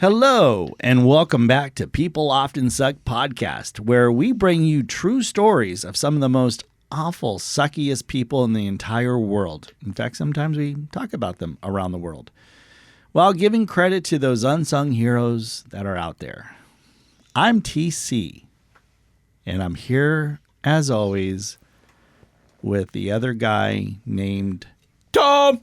Hello, and welcome back to People Often Suck podcast, where we bring you true stories of some of the most awful, suckiest people in the entire world. In fact, sometimes we talk about them around the world, while giving credit to those unsung heroes that are out there. I'm TC, and I'm here, as always, with the other guy named Tom.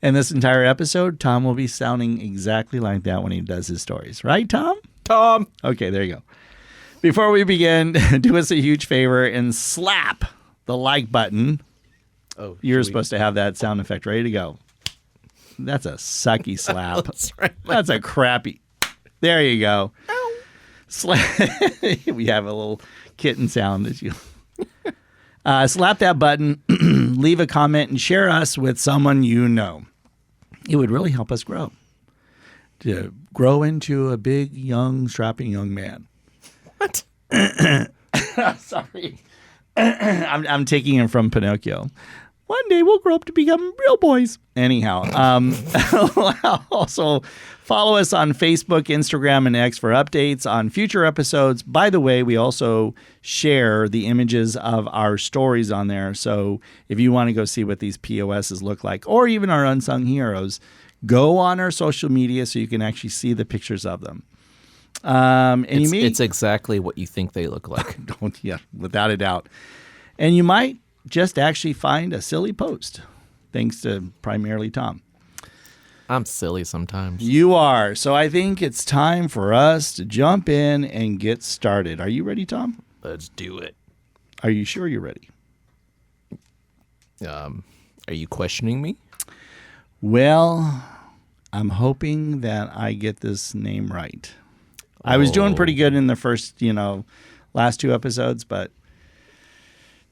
And this entire episode, Tom will be sounding exactly like that when he does his stories. Right, Tom? Tom. Okay, there you go. Before we begin, do us a huge favor and slap the like button. Oh, You're supposed to have that sound effect ready to go. That's a sucky slap. That's right. That's a crappy. There you go. We have a little kitten sound that you... slap that button, leave a comment, and share us with someone you know. It would really help us grow. To grow into a big, young, strapping young man. What? Sorry. I'm taking him from Pinocchio. One day we'll grow up to become real boys. Anyhow, also follow us on Facebook, Instagram, and X for updates on future episodes. By the way, we also share the images of our stories on there. So if you want to go see what these POSs look like, or even our unsung heroes, go on our social media so you can actually see the pictures of them. It's exactly what you think they look like. Yeah, without a doubt. And you might just actually find a silly post, thanks to primarily Tom. I'm silly sometimes. You are. So I think it's time for us to jump in and get started. Are you ready, Tom? Let's do it. Are you sure you're ready? Are you questioning me? Well, I'm hoping that I get this name right. I was doing pretty good in the first, last two episodes, but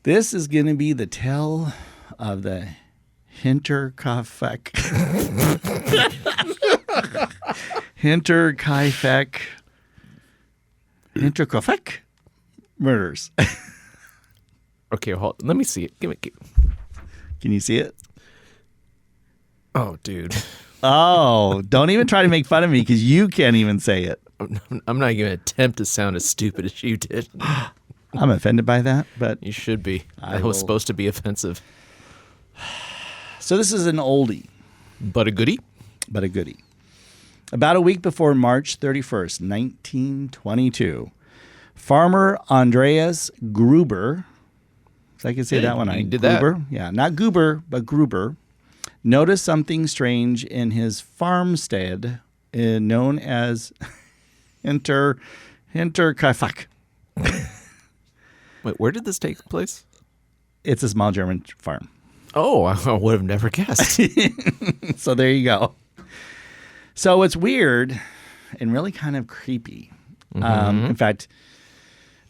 this is going to be the tale of the Hinterkaifeck murders. Okay, let me see it. Give it. Can you see it? Oh, dude. Oh, don't even try to make fun of me because you can't even say it. I'm not even going to attempt to sound as stupid as you did. I'm offended by that, but You should be. That was supposed to be offensive. So this is an oldie. But a goodie? But a goodie. About a week before March 31st, 1922, farmer Andreas Gruber, so I can say that one. You did Gruber? that. Yeah, not Goober, but Gruber, noticed something strange in his farmstead known as Hinterkaifeck. Wait, where did this take place? It's a small German farm. Oh, I would have never guessed. So there you go. So it's weird and really kind of creepy. In fact,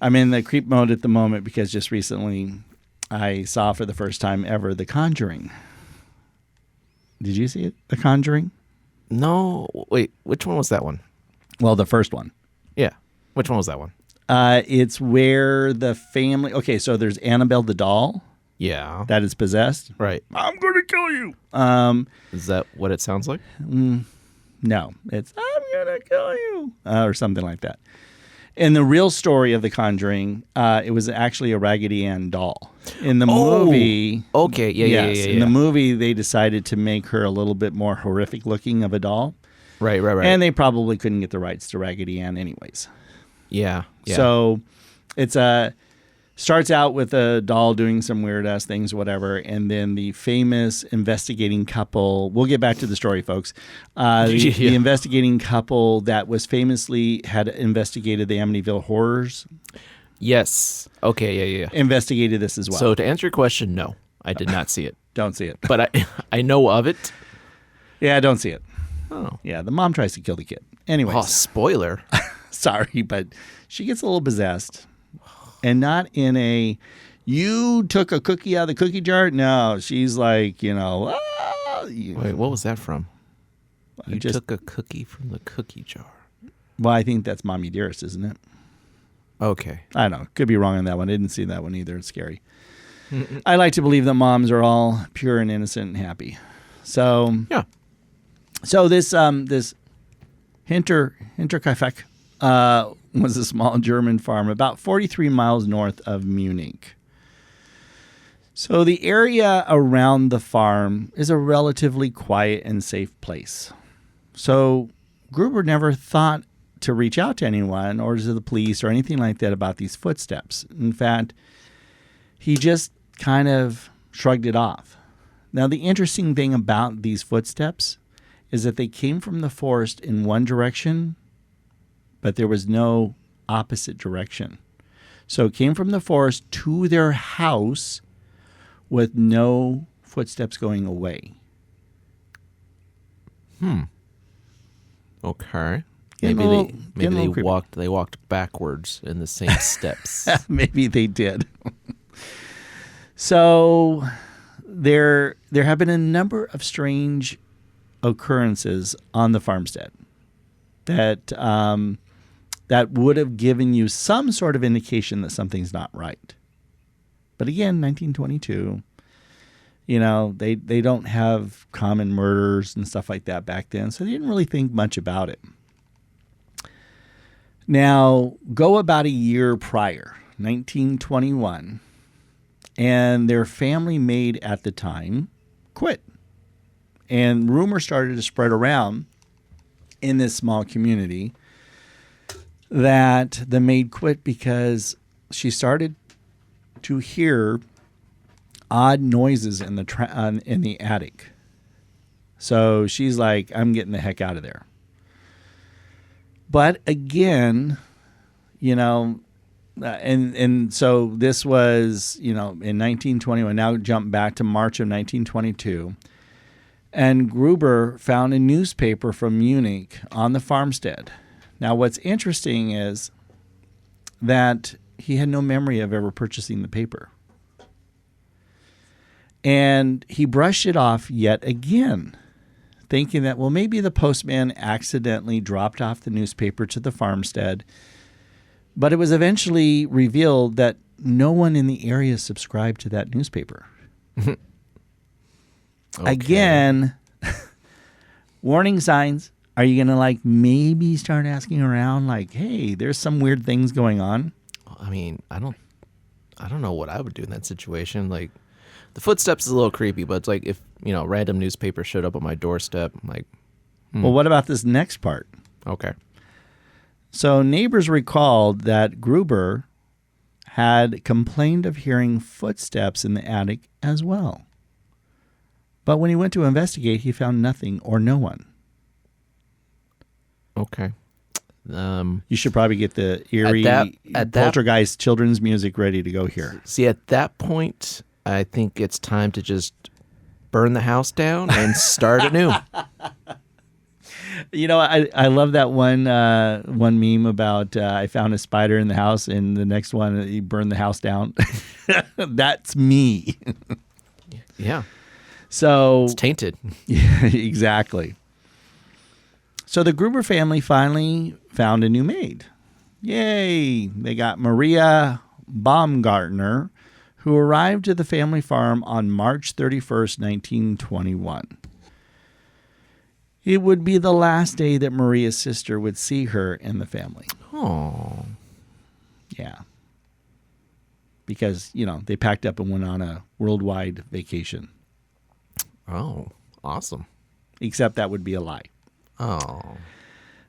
I'm in the creep mode at the moment because just recently I saw for the first time ever The Conjuring. Did you see it? The Conjuring? No. Wait, which one was that one? Well, the first one. Yeah. Which one was that one? It's where the family... Okay, so there's Annabelle the doll Yeah. that is possessed. Right. I'm going to kill you. Is that what it sounds like? No, it's I'm going to kill you or something like that. In the real story of The Conjuring, it was actually a Raggedy Ann doll. In the movie... Okay, yeah. In the movie, they decided to make her a little bit more horrific looking of a doll. Right. And they probably couldn't get the rights to Raggedy Ann anyways. Yeah. So it's starts out with a doll doing some weird ass things, whatever, and then the famous investigating couple. We'll get back to the story, folks. The investigating couple that was famously had investigated the Amityville horrors. Yes. Okay. Yeah. Investigated this as well. So to answer your question, no, I did not see it. Don't see it. But I know of it. Yeah, don't see it. Oh. Yeah, the mom tries to kill the kid. Anyways. Oh, spoiler. Sorry, but she gets a little possessed. And not in a, you took a cookie out of the cookie jar. No, she's like, Wait, what was that from? You took a cookie from the cookie jar. Well, I think that's Mommy Dearest, isn't it? Okay. I don't know. Could be wrong on that one. I didn't see that one either. It's scary. I like to believe that moms are all pure and innocent and happy. So Yeah. So this Hinterkaifeck was a small German farm about 43 miles north of Munich. So the area around the farm is a relatively quiet and safe place. So Gruber never thought to reach out to anyone or to the police or anything like that about these footsteps. In fact, he just kind of shrugged it off. Now, the interesting thing about these footsteps is that they came from the forest in one direction, but there was no opposite direction. So it came from the forest to their house with no footsteps going away. Okay. Maybe They walked backwards in the same steps. Maybe they did. So there have been a number of strange occurrences on the farmstead that that would have given you some sort of indication that something's not right. But again, 1922, they don't have common murders and stuff like that back then, so they didn't really think much about it. Now, go about a year prior, 1921, and their family maid at the time quit. And rumors started to spread around in this small community that the maid quit because she started to hear odd noises in the attic. So she's like, I'm getting the heck out of there. But again, and so this was, in 1921. Now jump back to March of 1922. And Gruber found a newspaper from Munich on the farmstead. Now, what's interesting is that he had no memory of ever purchasing the paper. And he brushed it off yet again, thinking that, well, maybe the postman accidentally dropped off the newspaper to the farmstead. But it was eventually revealed that no one in the area subscribed to that newspaper. Okay. Again, warning signs. Are you going to maybe start asking around hey, there's some weird things going on? I mean, I don't know what I would do in that situation. The footsteps is a little creepy, but it's if, random newspaper showed up on my doorstep, I'm Well, what about this next part? Okay. So neighbors recalled that Gruber had complained of hearing footsteps in the attic as well. But when he went to investigate, he found nothing or no one. Okay. You should probably get the eerie poltergeist children's music ready to go here. See, at that point, I think it's time to just burn the house down and start anew. I love that one meme about I found a spider in the house, and the next one, he burned the house down. That's me. Yeah. So it's tainted. Yeah, exactly. So the Gruber family finally found a new maid. Yay! They got Maria Baumgartner, who arrived to the family farm on March 31st, 1921. It would be the last day that Maria's sister would see her and the family. Oh. Yeah. Because, they packed up and went on a worldwide vacation. Oh, awesome. Except that would be a lie. Oh.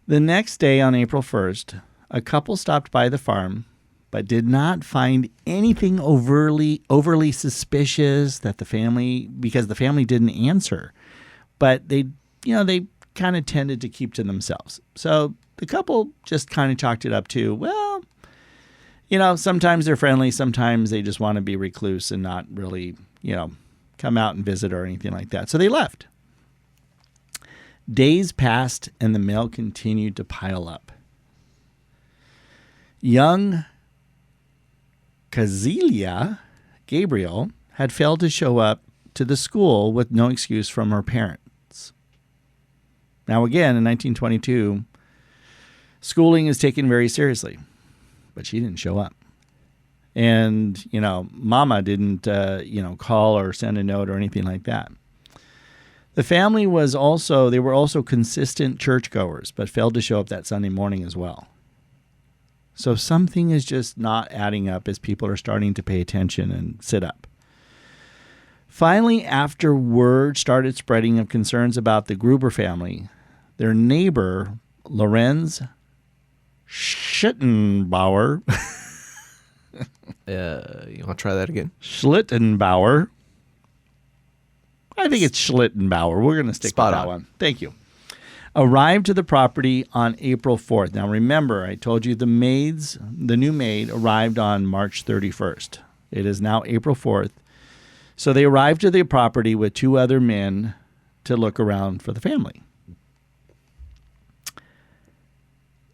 The next day on April 1st, a couple stopped by the farm, but did not find anything overly suspicious because the family didn't answer. But they kind of tended to keep to themselves. So the couple just kind of chalked it up to, well, sometimes they're friendly, sometimes they just want to be recluse and not really, come out and visit or anything like that. So they left. Days passed and the mail continued to pile up. Young Kazelia Gabriel had failed to show up to the school with no excuse from her parents. Now again, in 1922, schooling is taken very seriously, but she didn't show up. And, Mama didn't, call or send a note or anything like that. The family were also consistent churchgoers, but failed to show up that Sunday morning as well. So something is just not adding up as people are starting to pay attention and sit up. Finally, after word started spreading of concerns about the Gruber family, their neighbor, Lorenz Schlittenbauer. You want to try that again? Schlittenbauer. I think it's Schlittenbauer. We're going to stick Spot with that on. one. Thank you. Arrived to the property on April 4th. Now, remember, I told you the new maid arrived on March 31st. It is now April 4th. So they arrived to the property with 2 other men to look around for the family.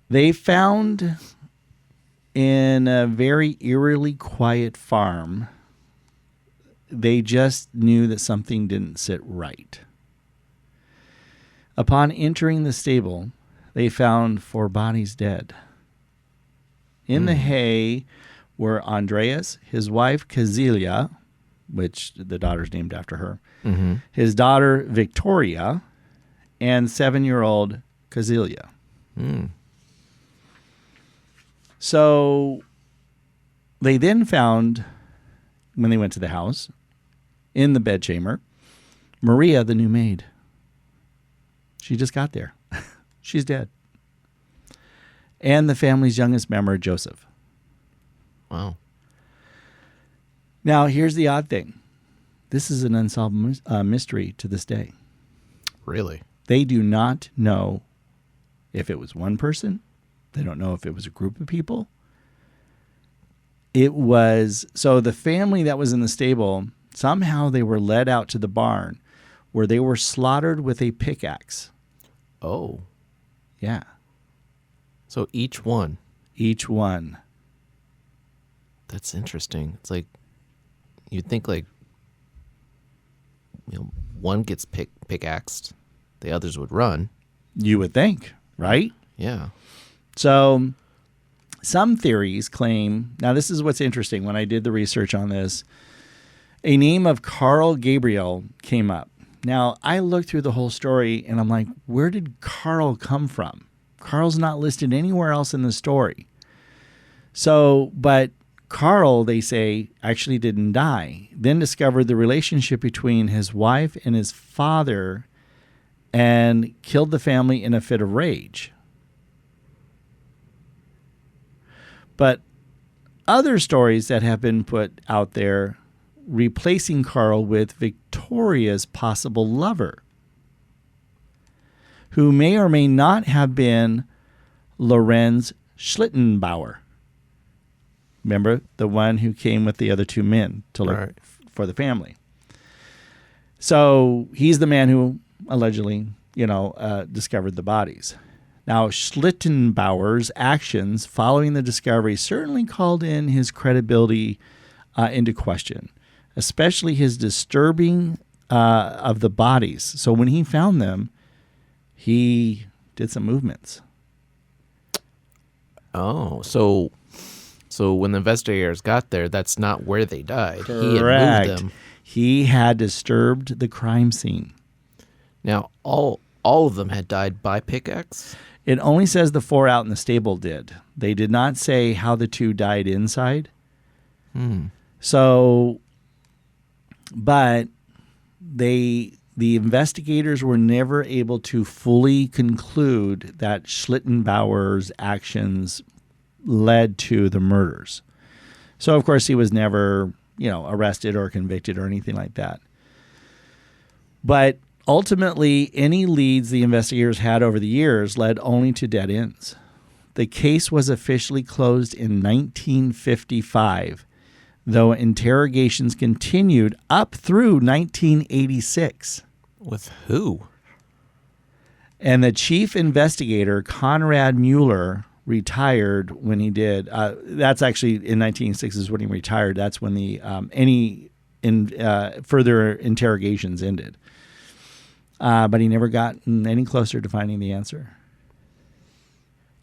They found in a very eerily quiet farm, they just knew that something didn't sit right. Upon entering the stable, they found 4 bodies dead. In the hay were Andreas, his wife Kazilia, which the daughter's named after her, his daughter Victoria, and 7-year-old Kazilia. So they then found, when they went to the house, in the bedchamber, Maria, the new maid. She just got there. She's dead. And the family's youngest member, Joseph. Wow. Now, here's the odd thing. This is an unsolved mystery to this day. Really? They do not know if it was one person. They don't know if it was a group of people. So the family that was in the stable, somehow they were led out to the barn where they were slaughtered with a pickaxe. Oh. Yeah. So each one. Each one. That's interesting. It's like, you'd think like, one gets pickaxed, the others would run. You would think, right? Yeah. So some theories claim, now this is what's interesting. When I did the research on this, a name of Carl Gabriel came up. Now, I looked through the whole story and I'm like, where did Carl come from? Carl's not listed anywhere else in the story. So, but Carl, they say, actually didn't die. Then discovered the relationship between his wife and his father and killed the family in a fit of rage. But other stories that have been put out there replacing Carl with Victoria's possible lover, who may or may not have been Lorenz Schlittenbauer. Remember, the one who came with the other 2 men to look for the family. So he's the man who allegedly, discovered the bodies. Now, Schlittenbauer's actions following the discovery certainly called in his credibility into question, especially his disturbing of the bodies. So when he found them, he did some movements. Oh, so when the investigators got there, that's not where they died. Correct. He had moved them. He had disturbed the crime scene. Now, all of them had died by pickaxe? It only says the 4 out in the stable did. They did not say how the 2 died inside. So, but the investigators were never able to fully conclude that Schlittenbauer's actions led to the murders. So, of course, he was never, arrested or convicted or anything like that. But ultimately, any leads the investigators had over the years led only to dead ends. The case was officially closed in 1955, though interrogations continued up through 1986. With who? And the chief investigator, Conrad Mueller, retired when he did. That's actually in 1986 is when he retired. That's when the further interrogations ended. But he never got any closer to finding the answer.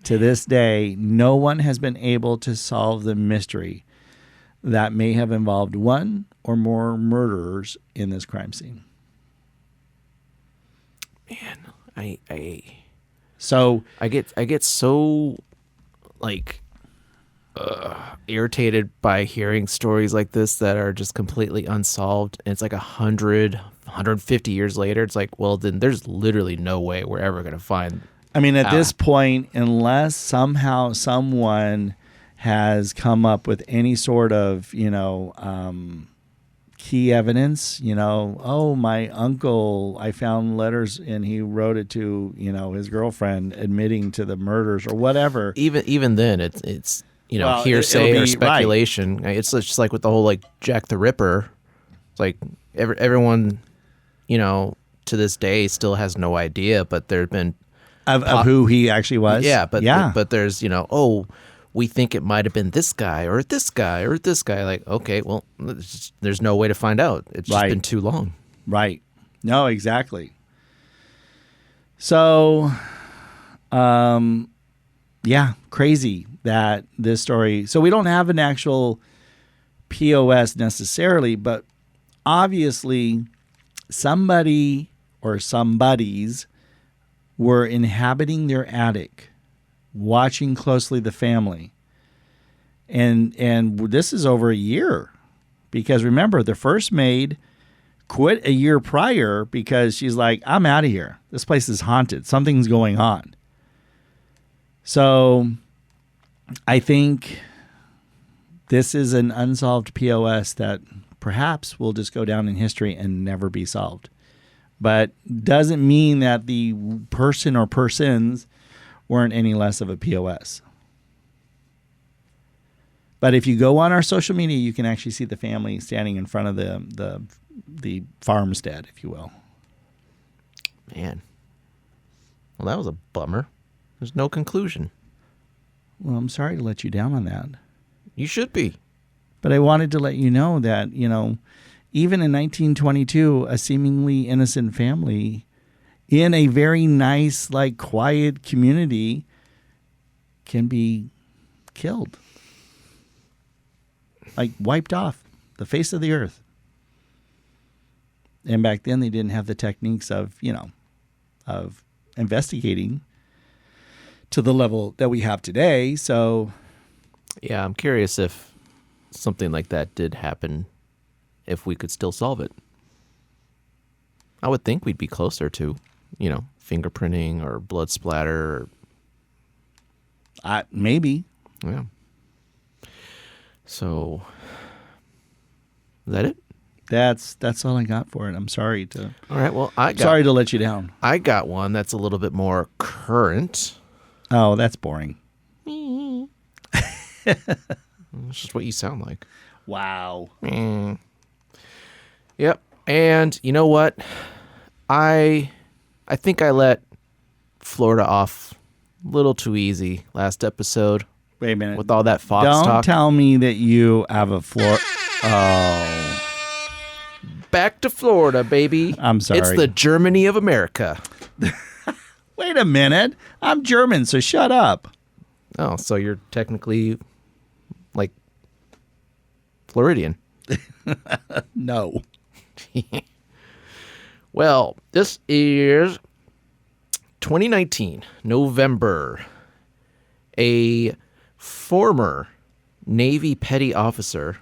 To this day, no one has been able to solve the mystery that may have involved one or more murderers in this crime scene. Man, I So I get so like irritated by hearing stories like this that are just completely unsolved, and it's like 150 years later. It's like, well, then there's literally no way we're ever gonna find. I mean, at this point, unless somehow someone has come up with any sort of, key evidence, oh, my uncle, I found letters and he wrote it to, his girlfriend admitting to the murders or whatever. Even then, it's Well, hearsay it'll or be speculation. It's just like with the whole like Jack the Ripper. It's like everyone, to this day still has no idea, but there've been Of who he actually was? Yeah, but there's, we think it might have been this guy or this guy or this guy. Like, okay, well, there's no way to find out. It's just been too long. Right. No, exactly. So, crazy that this story. So we don't have an actual POS necessarily, but obviously somebody or somebodies were inhabiting their attic, watching closely the family. And this is over a year, because remember, the first maid quit a year prior because she's like, I'm out of here. This place is haunted. Something's going on. So I think this is an unsolved POS that perhaps will just go down in history and never be solved. But doesn't mean that the person or persons weren't any less of a POS. But if you go on our social media, you can actually see the family standing in front of the farmstead, if you will. Man. Well, that was a bummer. There's no conclusion. Well, I'm sorry to let you down on that. You should be. But I wanted to let you know that, even in 1922, a seemingly innocent family in a very nice, quiet community can be killed. Wiped off the face of the earth. And back then they didn't have the techniques of investigating to the level that we have today. So, yeah, I'm curious if something like that did happen, if we could still solve it. I would think we'd be closer to, fingerprinting or blood splatter. Maybe. Yeah. So, is that it? That's all I got for it. I'm sorry to. All right. Well, sorry to let you down. I got one that's a little bit more current. Oh, that's boring. It's just what you sound like. Wow. Yep. And you know what? I think I let Florida off a little too easy last episode. Wait a minute. With all that Fox talk. Don't tell me that you have a Oh. Back to Florida, baby. I'm sorry. It's the Germany of America. Wait a minute. I'm German, so shut up. Oh, so you're technically like Floridian. No. Well, this is 2019, November. A former Navy petty officer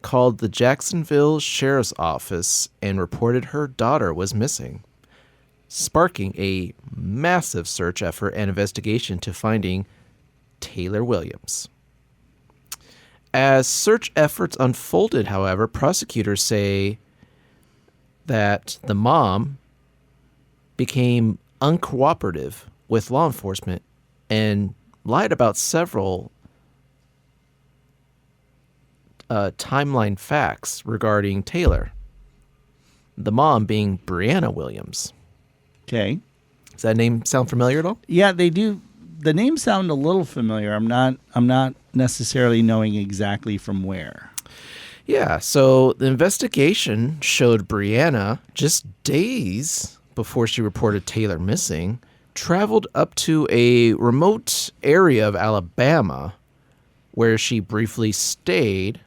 called the Jacksonville Sheriff's Office and reported her daughter was missing, sparking a massive search effort and investigation to finding Taylor Williams. As search efforts unfolded, however, prosecutors say that the mom became uncooperative with law enforcement and lied about several timeline facts regarding Taylor. The mom being Brianna Williams. Okay. Does that name sound familiar at all? Yeah, they do. The names sound a little familiar. I'm not necessarily knowing exactly from where. Yeah, so the investigation showed Brianna, just days before she reported Taylor missing, traveled up to a remote area of Alabama where she briefly stayed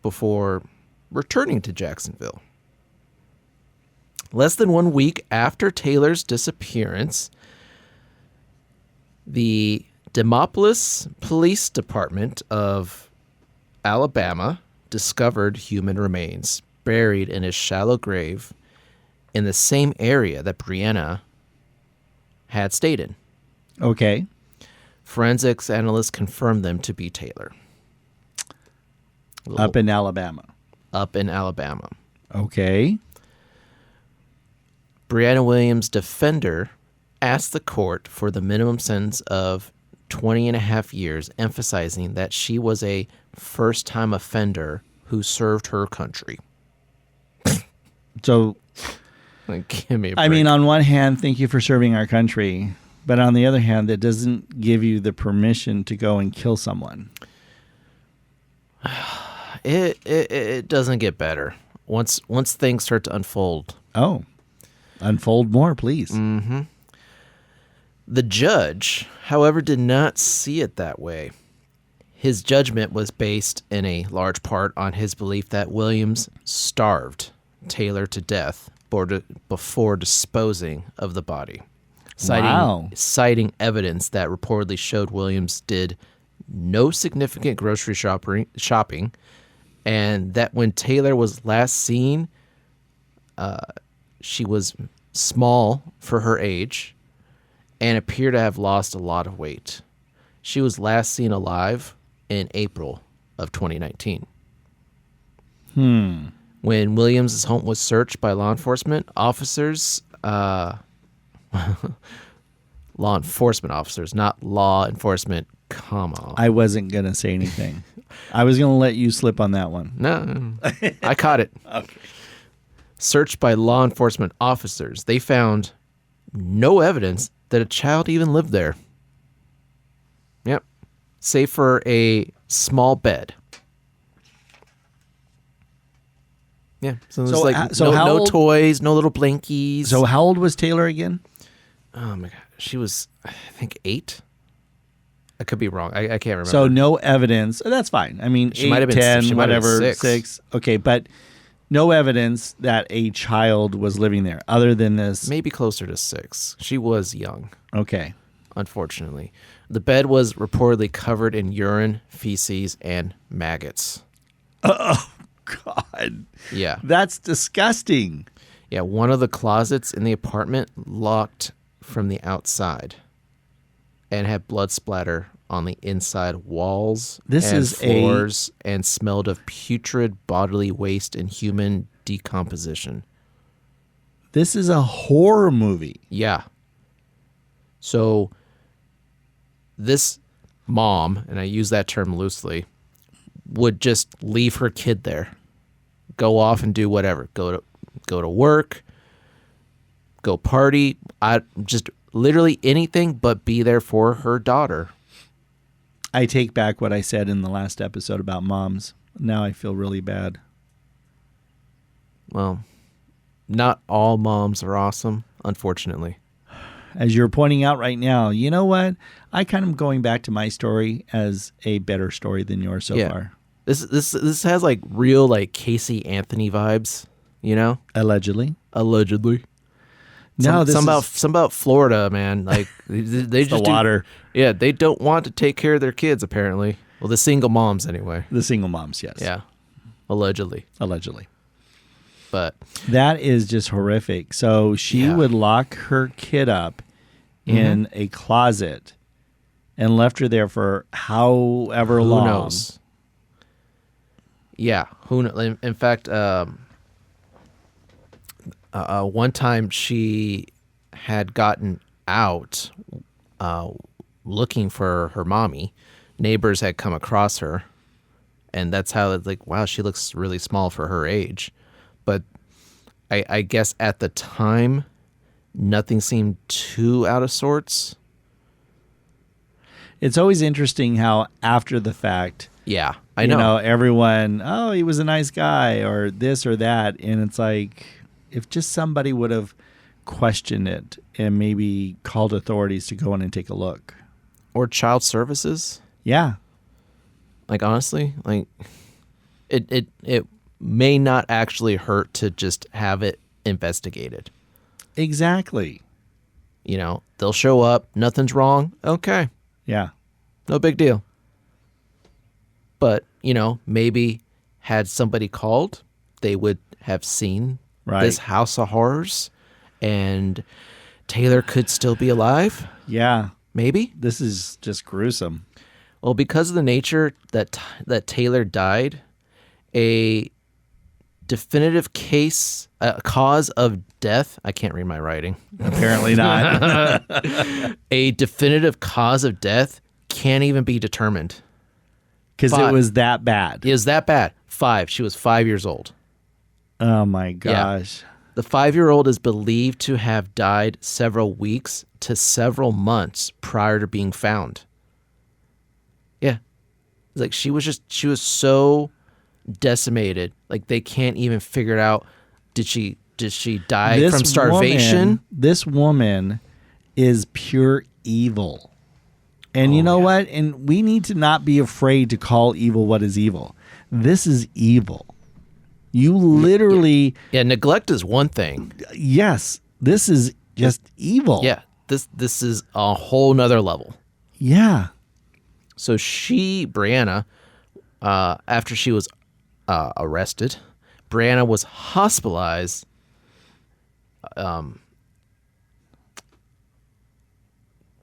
before returning to Jacksonville. Less than 1 week after Taylor's disappearance, the Demopolis Police Department of Alabama discovered human remains buried in a shallow grave in the same area that Brianna had stayed in. Okay. Forensics analysts confirmed them to be Taylor. Up in Alabama. Up in Alabama. Okay. Brianna Williams' defender asked the court for the minimum sentence of 20 and a half years, emphasizing that she was a first-time offender who served her country. So, Like, give me a break. I mean, on one hand, thank you for serving our country. But on the other hand, that doesn't give you the permission to go and kill someone. It doesn't get better once things start to unfold. Oh, unfold more, please. Mm-hmm. The judge, however, did not see it that way. His judgment was based in a large part on his belief that Williams starved Taylor to death before disposing of the body, citing evidence that reportedly showed Williams did no significant grocery shopping, and that when Taylor was last seen, she was small for her age and appeared to have lost a lot of weight. She was last seen alive in April of 2019. When Williams' home was searched by law enforcement officers, not law enforcement, comma. I wasn't going to say anything. I was going to let you slip on that one. No, I caught it. Okay. Searched by law enforcement officers, they found no evidence that a child even lived there. Yep. Save for a small bed. Yeah. So there's no toys, no little blankies. So how old was Taylor again? Oh my God. She was, I think, 8. I could be wrong. I can't remember. So no evidence. That's fine. I mean, She 8, might have been 10, she might have been whatever, 6. 6. Okay, but no evidence that a child was living there other than this. Maybe closer to 6. She was young. Okay. Unfortunately. The bed was reportedly covered in urine, feces, and maggots. Oh, God. Yeah. That's disgusting. Yeah, one of the closets in the apartment locked from the outside and had blood splatter on the inside walls and floors and smelled of putrid bodily waste and human decomposition. This is a horror movie. Yeah. So this mom, and I use that term loosely, would just leave her kid there, go off and do whatever, go to work, go party, just literally anything but be there for her daughter. I take back what I said in the last episode about moms. Now I feel really bad. Well, not all moms are awesome, unfortunately. As you're pointing out right now, you know what? I kind of going back to my story as a better story than yours so far. This has like real like Casey Anthony vibes, you know? Allegedly. No, some about Florida, man. Like they just the water. They don't want to take care of their kids apparently. Well, the single moms anyway. The single moms, yes. Yeah. Allegedly. But that is just horrific. So she would lock her kid up in a closet and left her there for however long. Who knows? Yeah. Who knows? In fact, one time she had gotten out looking for her mommy. Neighbors had come across her, and that's how it's like, wow, she looks really small for her age. But I guess at the time, nothing seemed too out of sorts. It's always interesting how after the fact, yeah, I know. You know, everyone, oh, he was a nice guy or this or that. And it's like, if just somebody would have questioned it and maybe called authorities to go in and take a look. Or child services. Yeah. Like, honestly, like it may not actually hurt to just have it investigated. Exactly. You know, they'll show up, nothing's wrong. Okay, Yeah. no big deal. But, you know, maybe had somebody called, they would have seen Right. this house of horrors, and Taylor could still be alive. Yeah. Maybe. This is just gruesome. Well, because of the nature that Taylor died, a definitive cause of death. I can't read my writing. Apparently not. A definitive cause of death can't even be determined. Because it was that bad. It was that bad. 5. She was 5 years old. Oh my gosh. The 5-year-old is believed to have died several weeks to several months prior to being found. Yeah. Like she was so decimated. Like they can't even figure it out. Did she die from starvation? This woman is pure evil. And you know what? And we need to not be afraid to call evil what is evil. This is evil. You literally... Yeah, neglect is one thing. Yes, this is just evil. Yeah, this is a whole nother level. Yeah. So Brianna, after she was arrested, Brianna was hospitalized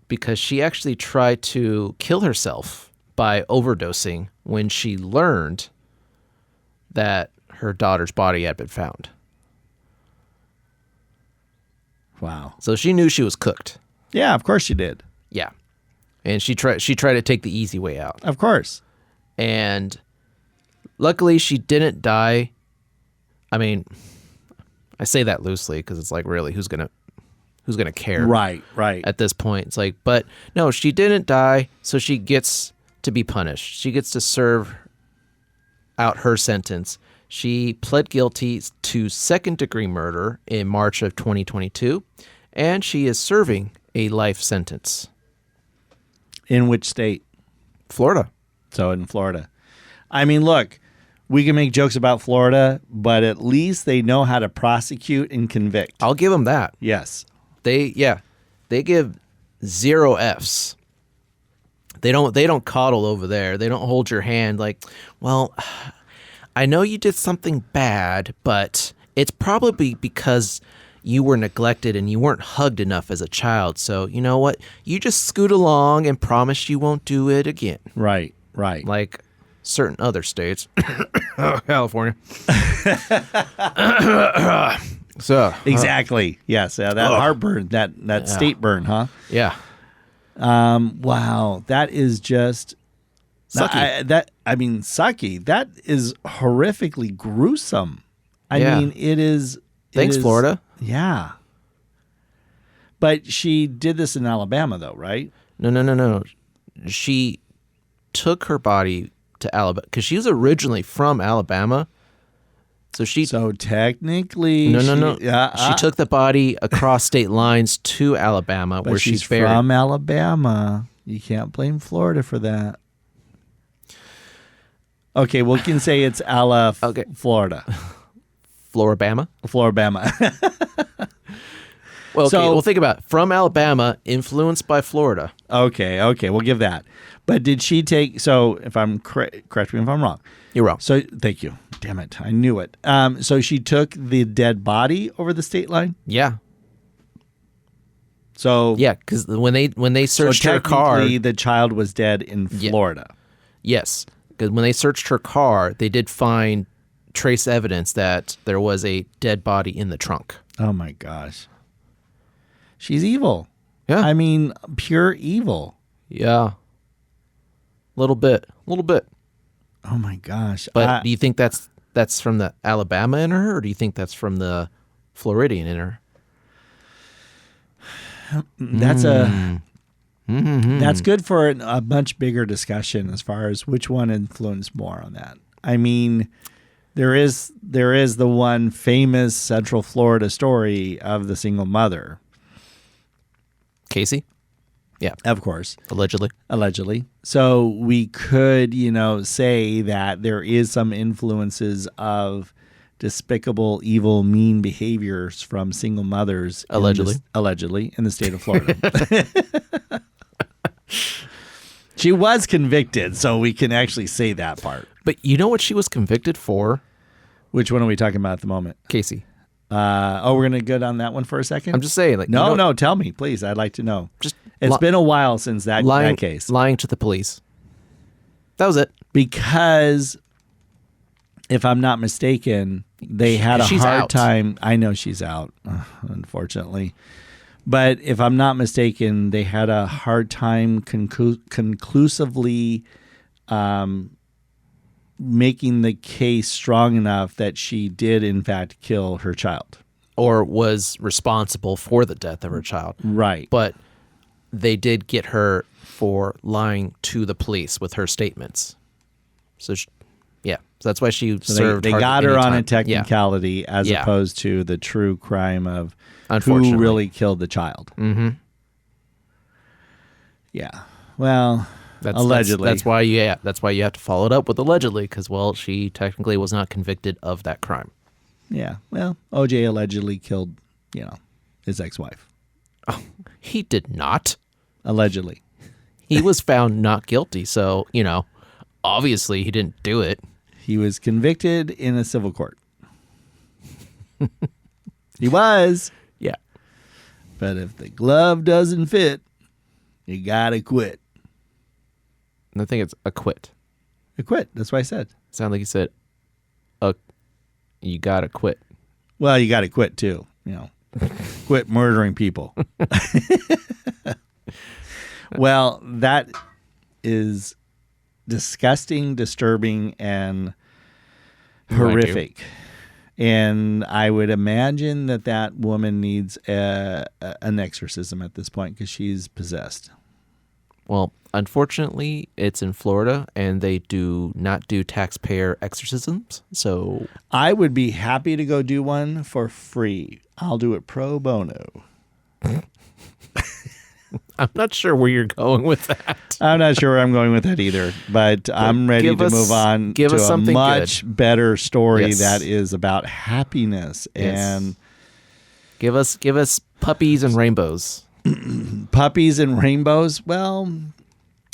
because she actually tried to kill herself by overdosing when she learned that her daughter's body had been found. Wow. So she knew she was cooked. Yeah, of course she did. Yeah. And she tried to take the easy way out. Of course. And luckily she didn't die. I mean, I say that loosely because it's like, really, who's gonna care? Right. At this point, it's like, but no, she didn't die, so she gets to be punished. She gets to serve out her sentence. She pled guilty to second-degree murder in March of 2022, and she is serving a life sentence. In which state? Florida. So in Florida. I mean, look, we can make jokes about Florida, but at least they know how to prosecute and convict. I'll give them that. Yes. They give 0 Fs. They don't coddle over there. They don't hold your hand like, well, I know you did something bad, but it's probably because you were neglected and you weren't hugged enough as a child. So you know what? You just scoot along and promise you won't do it again. Right. Like certain other states. California. So Exactly. Yes. That heartburn, that state burn, huh? Yeah. Wow. That is just Sucky. sucky. That is horrifically gruesome. I mean, it is. Thanks, Florida. Yeah. But she did this in Alabama, though, right? No. She took her body to Alabama because she was originally from Alabama. So technically, no. She took the body across state lines to Alabama, but where she's buried. from Alabama. You can't blame Florida for that. Okay, we can say it's Florida. Floribama. Well, we'll think about it. From Alabama, influenced by Florida. Okay, we'll give that. But did she take? So, if I'm correct me if I'm wrong. You're wrong. So, thank you. Damn it, I knew it. So she took the dead body over the state line. Yeah. So yeah, because when they searched her car, the child was dead in Florida. Yes, because when they searched her car, they did find trace evidence that there was a dead body in the trunk. Oh my gosh, she's evil. Yeah, I mean, pure evil. Yeah, little bit. Oh my gosh! But do you think that's from the Alabama in her, or do you think that's from the Floridian in her? That's that's good for a much bigger discussion as far as which one influenced more on that. I mean, there is the one famous Central Florida story of the single mother. Casey? Yeah. Of course. Allegedly. So we could, say that there is some influences of despicable, evil, mean behaviors from single mothers. Allegedly in the state of Florida. She was convicted, so we can actually say that part. But you know what she was convicted for? Which one are we talking about at the moment? Casey. We're going to go down that one for a second? I'm just saying. Like, No, tell me, please. I'd like to know. It's been a while since that case. Lying to the police. That was it. Because, if I'm not mistaken, they had a hard time. I know she's out, unfortunately. But if I'm not mistaken, they had a hard time conclusively making the case strong enough that she did, in fact, kill her child. Or was responsible for the death of her child. Right. But they did get her for lying to the police with her statements. So, so that's why she served. They got her on a technicality as opposed to the true crime of who really killed the child. Mm-hmm. Yeah. Well, allegedly. That's why you have to follow it up with allegedly, because, well, she technically was not convicted of that crime. Yeah. Well, OJ allegedly killed, his ex-wife. Oh, he did not. Allegedly. He was found not guilty, so, obviously he didn't do it. He was convicted in a civil court. He was. Yeah. But if the glove doesn't fit, you gotta quit. I think it's acquit. Acquit. That's what I said. Sound like you said, you gotta quit. Well, you gotta quit too. Quit murdering people. Well, that is disgusting, disturbing, and horrific. And I would imagine that woman needs an exorcism at this point because she's possessed. Well, unfortunately, it's in Florida, and they do not do taxpayer exorcisms. So I would be happy to go do one for free. I'll do it pro bono. I'm not sure where you're going with that. I'm not sure where I'm going with that either, but I'm ready to move on to a much better story that is about happiness and give us puppies and rainbows. Puppies and rainbows. Well,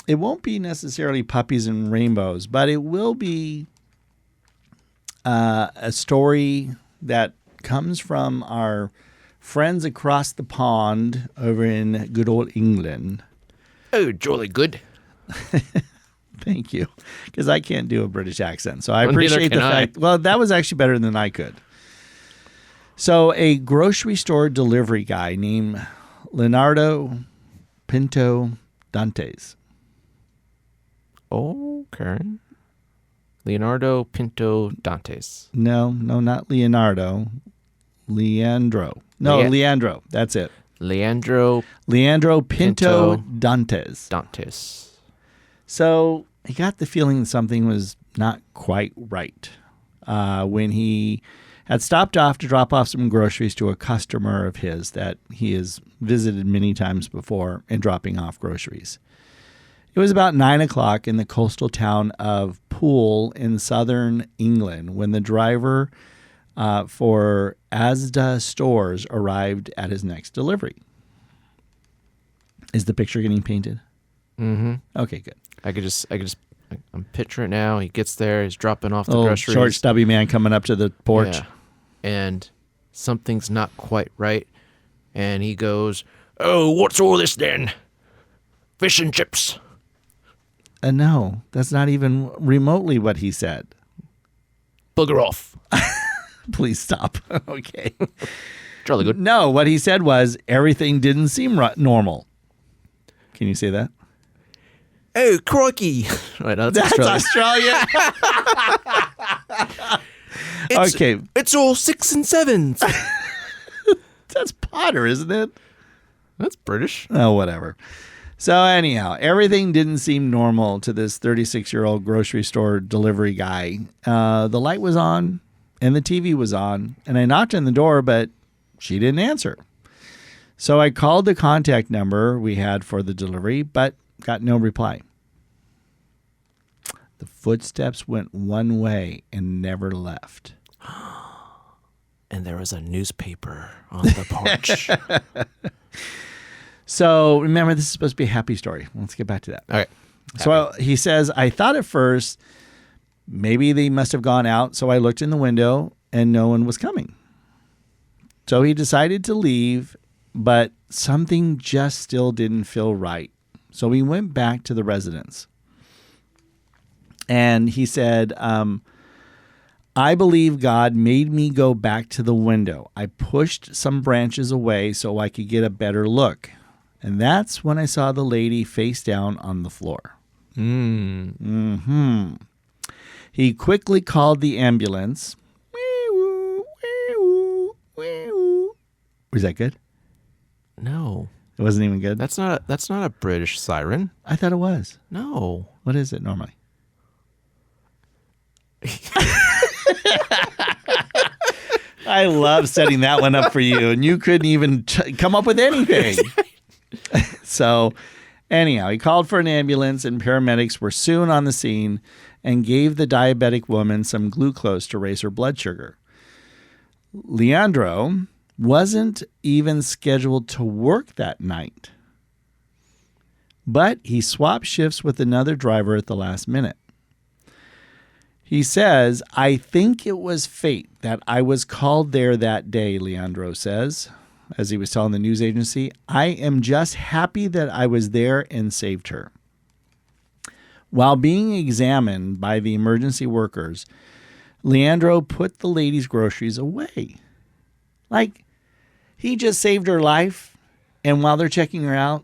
it won't be necessarily puppies and rainbows, but it will be a story that comes from our friends across the pond over in good old England. Oh, jolly good. Thank you. Because I can't do a British accent. So I appreciate the fact. Well, that was actually better than I could. So a grocery store delivery guy named Leonardo Pinto Dantes. Okay. Leonardo Pinto Dantes. No, not Leonardo. Leandro. No, Leandro. That's it. Leandro Pinto Dantes. Dantes. So he got the feeling something was not quite right when he had stopped off to drop off some groceries to a customer of his that he has visited many times before and dropping off groceries. It was about 9 o'clock in the coastal town of Poole in southern England when the driver for Asda Stores arrived at his next delivery. Is the picture getting painted? Mm-hmm. Okay, good. I'm picturing it now. He gets there. He's dropping off the groceries. Short, stubby man coming up to the porch. Yeah. And something's not quite right. And he goes, "Oh, what's all this then? Fish and chips." No, that's not even remotely what he said. Bugger off. Please stop. Okay. Jolly good. No, what he said was everything didn't seem normal. Can you say that? Oh, crikey. Right, no, that's Australian. Okay. It's all 6 and 7s. That's Potter, isn't it? That's British. Oh, whatever. So anyhow, everything didn't seem normal to this 36-year-old grocery store delivery guy. The light was on and the TV was on, and I knocked on the door, but she didn't answer. So I called the contact number we had for the delivery, but got no reply. The footsteps went one way and never left. And there was a newspaper on the porch. So remember, this is supposed to be a happy story. Let's get back to that. All right. So he says, I thought at first maybe they must have gone out. So I looked in the window and no one was coming. So he decided to leave, but something just still didn't feel right. So we went back to the residence. And he said, I believe God made me go back to the window. I pushed some branches away so I could get a better look. And that's when I saw the lady face down on the floor. He quickly called the ambulance. Was that good? No. It wasn't even good? That's not a British siren. I thought it was. No. What is it normally? I love setting that one up for you, and you couldn't even come up with anything. So, anyhow, he called for an ambulance, and paramedics were soon on the scene and gave the diabetic woman some glucose to raise her blood sugar. Leandro wasn't even scheduled to work that night, but he swapped shifts with another driver at the last minute. He says, I think it was fate that I was called there that day, Leandro says, as he was telling the news agency. I am just happy that I was there and saved her. While being examined by the emergency workers, Leandro put the lady's groceries away. Like, he just saved her life, and while they're checking her out,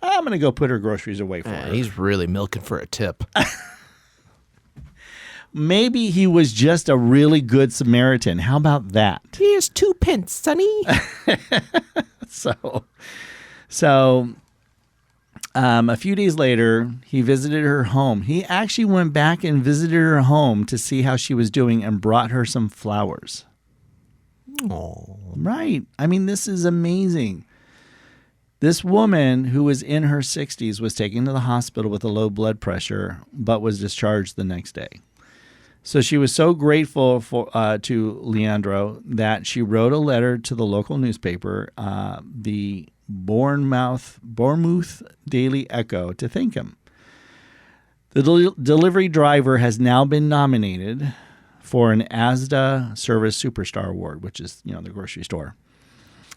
I'm going to go put her groceries away for her. He's really milking for a tip. Maybe he was just a really good Samaritan. How about that? Here's 2 pence, sonny. So, a few days later, he visited her home. He actually went back and visited her home to see how she was doing and brought her some flowers. Oh, Right. I mean, this is amazing. This woman who was in her 60s was taken to the hospital with a low blood pressure, but was discharged the next day. So she was so grateful to Leandro that she wrote a letter to the local newspaper, the Bournemouth Daily Echo, to thank him. The delivery driver has now been nominated for an Asda Service Superstar Award, which is, the grocery store.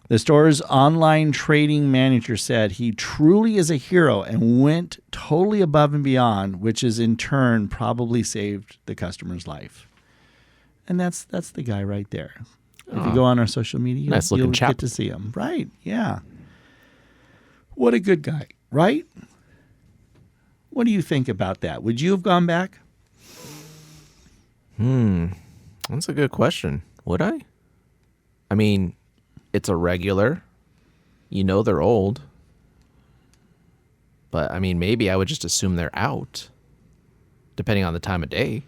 The store's online trading manager said he truly is a hero and went totally above and beyond, which is in turn probably saved the customer's life. And that's the guy right there. If you go on our social media, you'll get to see him. Right, yeah. What a good guy, right? What do you think about that? Would you have gone back? That's a good question. Would I? I mean, it's a regular. They're old. But, I mean, maybe I would just assume they're out, depending on the time of day.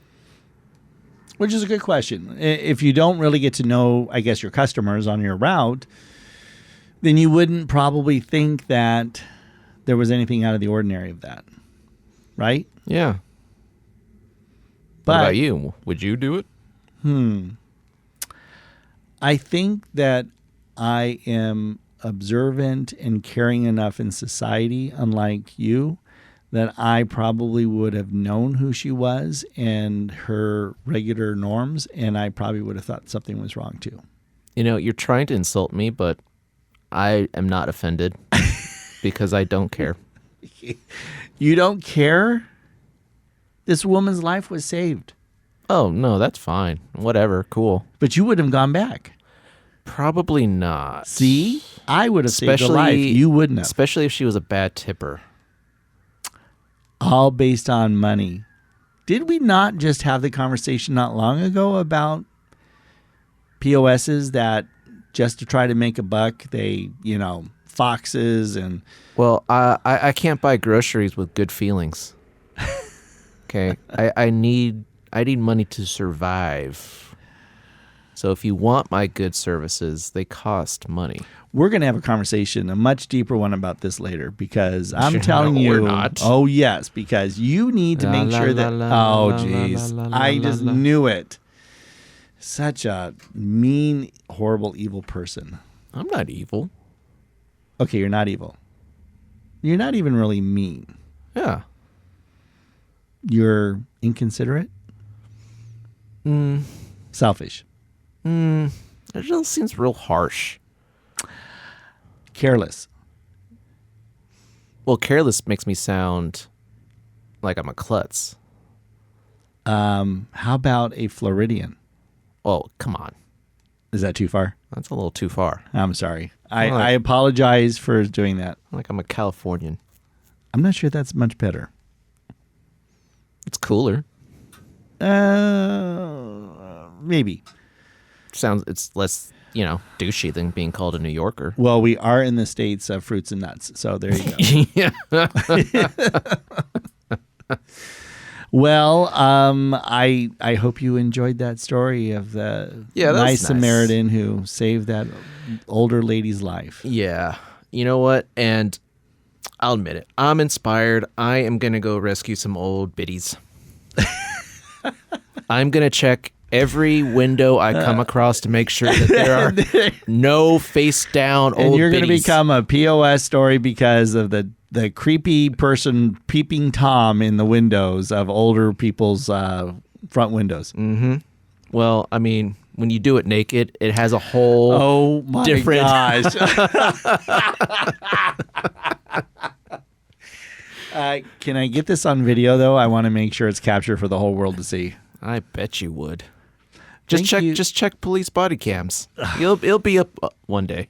Which is a good question. If you don't really get to know, I guess, your customers on your route, then you wouldn't probably think that there was anything out of the ordinary of that. Right? Yeah. But what about you? Would you do it? I think that I am observant and caring enough in society, unlike you, that I probably would have known who she was and her regular norms, and I probably would have thought something was wrong too. You're trying to insult me, but I am not offended because I don't care. You don't care? This woman's life was saved. Oh, no, that's fine. Whatever, cool. But you wouldn't have gone back. Probably not. See? I would have saved her life. You wouldn't have. Especially if she was a bad tipper. All based on money. Did we not just have the conversation not long ago about POSs that just to try to make a buck, they, foxes and... Well, I can't buy groceries with good feelings. Okay? I need money to survive. So if you want my good services, they cost money. We're going to have a conversation, a much deeper one about this later, because I'm telling you. We're not. Oh, yes, because you need to make sure that. Oh, geez. I just knew it. Such a mean, horrible, evil person. I'm not evil. Okay, you're not evil. You're not even really mean. Yeah. You're inconsiderate. Selfish. It just seems real harsh. Careless. Well, careless makes me sound like I'm a klutz. How about a Floridian? Oh, come on. Is that too far? That's a little too far. I'm sorry. I apologize for doing that. Like I'm a Californian. I'm not sure that's much better. It's cooler. Maybe. It's less, douchey than being called a New Yorker. Well, we are in the states of fruits and nuts, so there you go. Yeah. Well, I hope you enjoyed that story of the nice Samaritan who saved that older lady's life. Yeah. You know what? And I'll admit it. I'm inspired. I am going to go rescue some old biddies. I'm going to check every window I come across to make sure that there are no face down old biddies. And you're going to become a POS story because of the creepy person peeping Tom in the windows of older people's front windows. Mm-hmm. Well, I mean, when you do it naked, it has a whole different... gosh. Can I get this on video, though? I want to make sure it's captured for the whole world to see. I bet you would. Just check police body cams. It'll be up one day.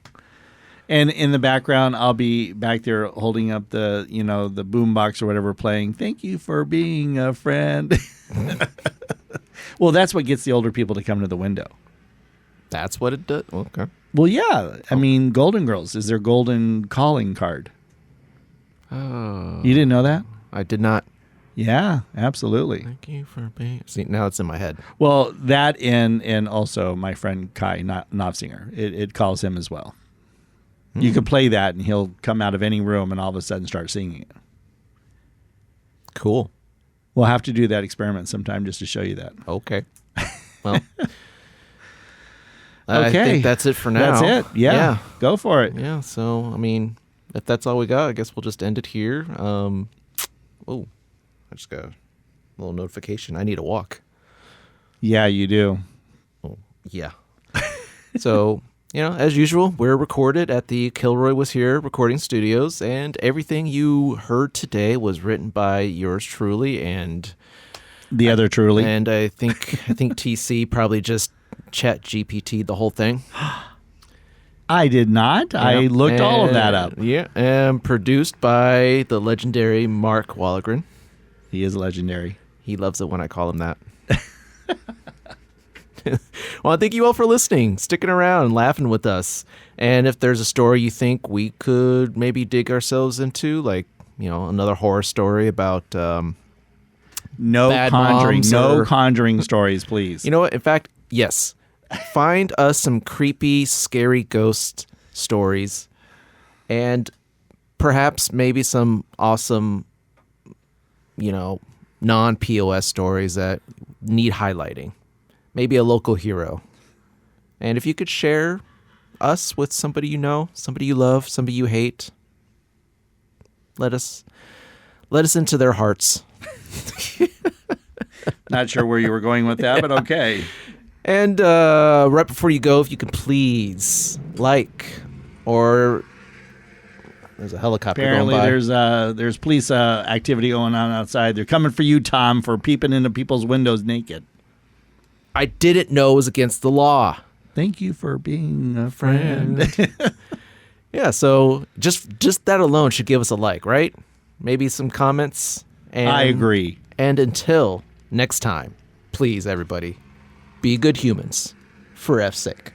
And in the background, I'll be back there holding up the boombox or whatever, playing "Thank you for being a friend." Well, that's what gets the older people to come to the window. That's what it does. Okay. Well, yeah. I mean, Golden Girls is their golden calling card. Oh. You didn't know that? I did not. Yeah, absolutely. Thank you for being... See, now it's in my head. Well, that and also my friend Kai Knopfsinger, it calls him as well. You could play that, and he'll come out of any room and all of a sudden start singing it. Cool. We'll have to do that experiment sometime just to show you that. Okay. Well, okay. I think that's it for now. That's it. Yeah. Go for it. Yeah. So, I mean, if that's all we got, I guess we'll just end it here. I just got a little notification. I need a walk. Yeah, you do. Oh, yeah. So... as usual, we're recorded at the Kilroy Was Here recording studios, and everything you heard today was written by yours truly and the other truly. And I think TC probably just chat GPT'd the whole thing. I did not. Yeah. I looked all of that up. Yeah, and produced by the legendary Mark Wallegren. He is legendary. He loves it when I call him that. Well, thank you all for listening, sticking around, and laughing with us. And if there's a story you think we could maybe dig ourselves into, like, another horror story about no conjuring stories, please. You know what? In fact, yes. Find us some creepy, scary ghost stories, and perhaps maybe some awesome, non-POS stories that need highlighting. Maybe a local hero. And if you could share us with somebody you know, somebody you love, somebody you hate, let us into their hearts. Not sure where you were going with that, but okay. And right before you go, if you can please or there's a helicopter Apparently going by. There's police activity going on outside. They're coming for you, Tom, for peeping into people's windows naked. I didn't know it was against the law. Thank you for being a friend. Yeah, so just that alone should give us a like, right? Maybe some comments. And, I agree. And until next time, please, everybody, be good humans for F's sake.